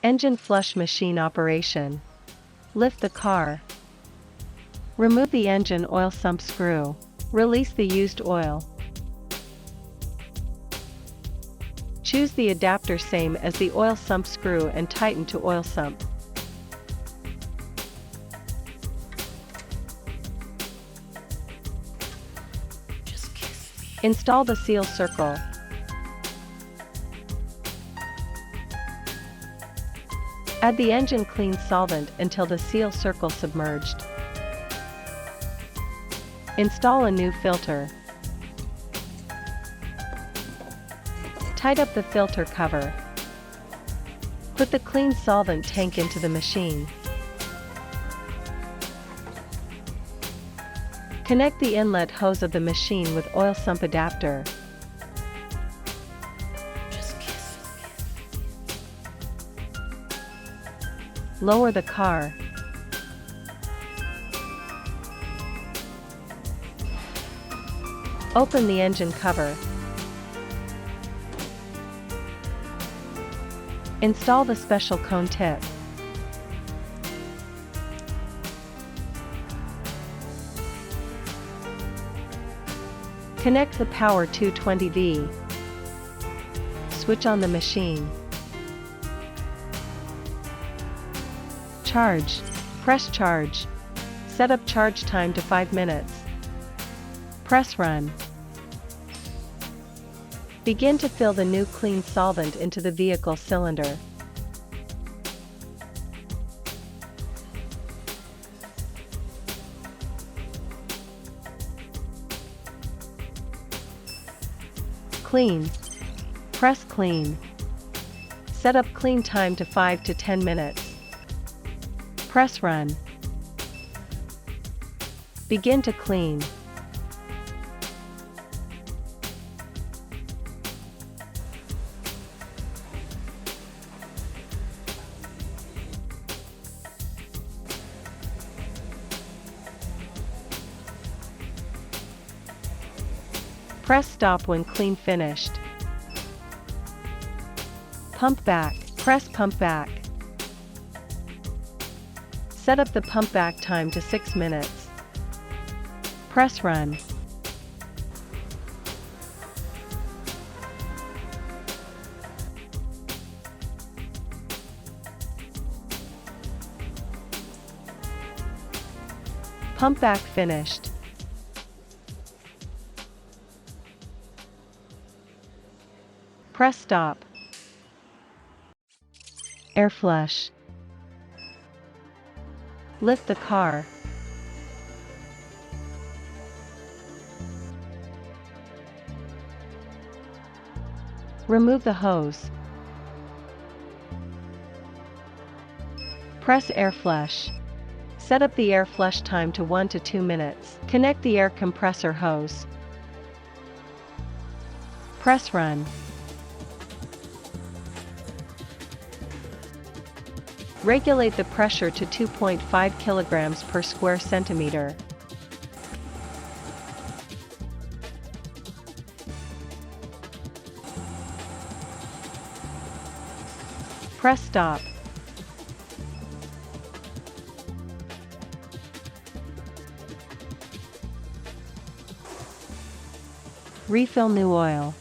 Engine flush machine operation. Lift the car. Remove the engine oil sump screw. Release the used oil. Choose the adapter same as the oil sump screw and tighten to oil sump. Install the seal circle. Add the engine clean solvent until the seal circle submerged. Install a new filter. Tighten up the filter cover. Put the clean solvent tank into the machine. Connect the inlet hose of the machine with oil sump adapter. Lower the car. Open the engine cover. Install the special cone tip. Connect the power 220V. Switch on the machine. Charge. Press charge. Set up charge time to 5 minutes. Press run. Begin to fill the new clean solvent into the vehicle cylinder. Clean. Press clean. Set up clean time to 5 to 10 minutes. Press run. Begin to clean. Press stop when clean finished. Pump back. Press pump back. Set up the pump back time to 6 minutes. Press run. Pump back finished. Press stop. Air flush. Lift the car. Remove the hose. Press air flush. Set up the air flush time to 1 to 2 minutes. Connect the air compressor hose. Press run. Regulate the pressure to 2.5 kilograms per square centimeter. Press stop. Refill new oil.